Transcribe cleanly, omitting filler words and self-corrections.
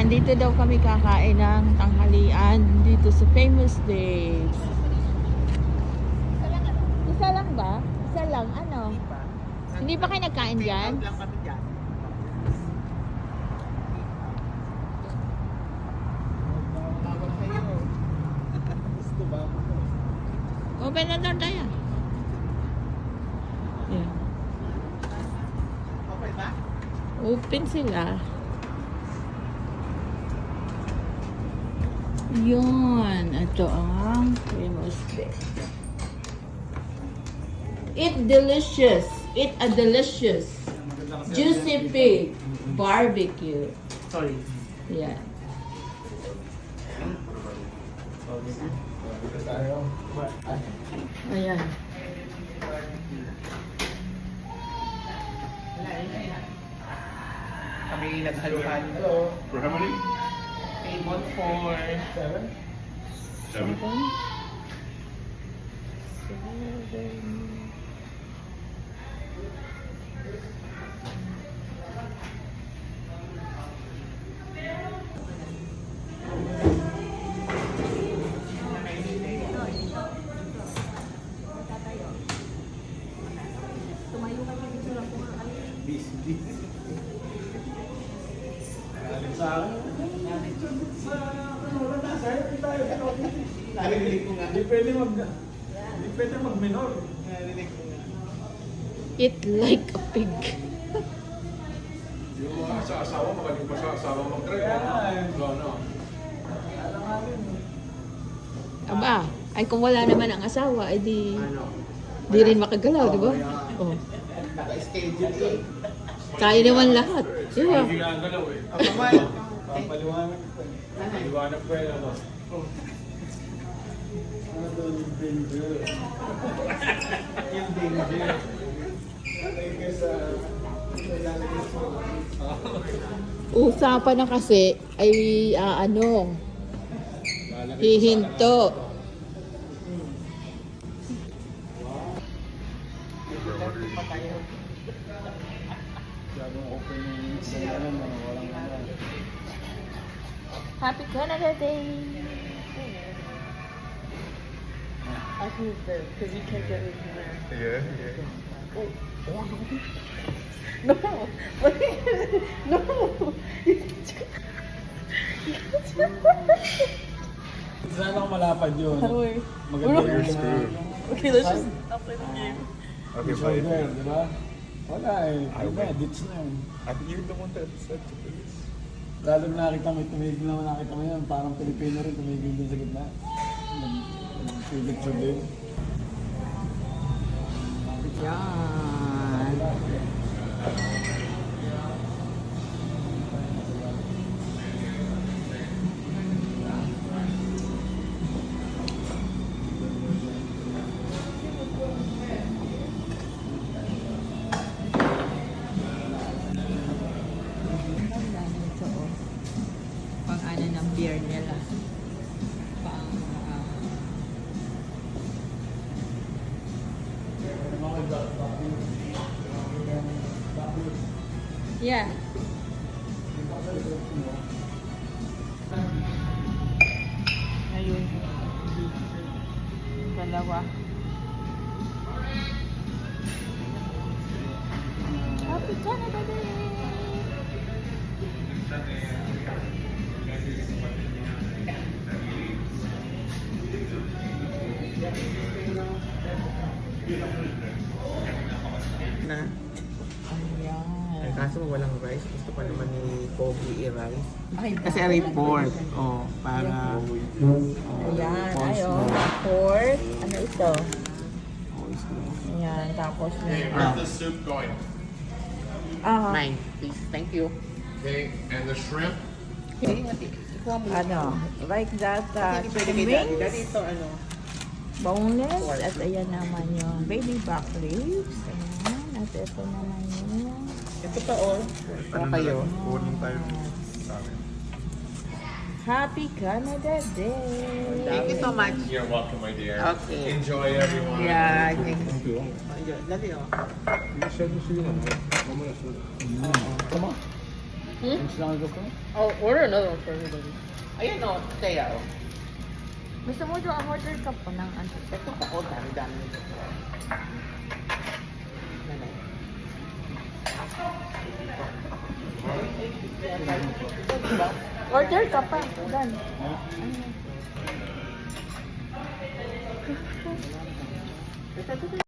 Nandito daw kami kakain ng tanghalian dito sa Famous Days. Isa lang ba? Isa lang, ano? Hindi pa kayo nagkain dyan? Lang kami dyan. Tawag sa'yo. Gusto ba? Open na doon tayo. Yeah. Okay ba? Open sila. Yun. Ito ang Famous Days. Eat delicious. Eat a delicious. Juicy pig. Barbecue. Sorry. Yan. Ayan. Kami naghalo-halo. For how many? Table for 7. Narinig ko nga. Hindi pwede mag-minor. Narinig ko nga. Eat like a pig. Yung mga sa asawa, magaling pa sa asawa mag-drive. Yan. Ano? Alam nga rin. Aba, ay kung wala naman ang asawa, ay di rin makagalaw, di ba? Oh. Naka-schedule eh. Kaya naman lahat. Di ba? Hindi ginagalaw eh. Ako naman. Papaliwanag ko. Paliwanag ko yun ano. Ano doon yung danger? Yung danger. Like sa... Usapan na kasi ay hihinto. Masyadong open yung sa ano, walang ano. Happy Canada Day! I think that because you can't get it in there. Yeah, yeah. No. No. Sana ako malapad yun. Sorry. Maganda You're yung... screwed. Okay, let's just stop playing the game. Okay, Shoulder, fine. di ba? Wala eh. I Diba, win. ditch na yun. I think you're the one that said to do this. Lalo na nakita mo, tumigil naman nakita mo yun. Parang Pilipino rin, tumigil din sa gitna. Picture din. Yan. Pang ano ng beer nila. Pang yeah. Ayun. Dalawa. Happy Canada Day! Na. Ayan. Kaso walang rice. Gusto pa naman ni Pogi i-rice. Ay, Kasi aray pork. Oh, para... ayan. Ay, oh. Pork. Ano ito? Ayan. Tapos may... Where's the soup going? Mine, please. Thank you. Okay, and the shrimp? Ikuha mo. Ano? Like that. Hindi pwede kay Daddy. Daddy ito ano. Boneless. At ayan naman yung baby back ribs. Ayan. At ito naman yung... Ito pa all. Para kayo. Kunin tayo sa amin. Happy Canada Day! Thank you so much. You're welcome, my dear. Okay. Enjoy, everyone. Yeah, thank you. Daddy, oh. Masyado sila. Mamaya sila. Come on. Hmm? Gusto lang gusto mo? I'll order another one for everybody. Ayan o, Teo. Gusto mo doon, order ka po ng ano. Ito pa ko, dami-dami nito. Nanay. Diba? Order ka pa. Dan. Ha?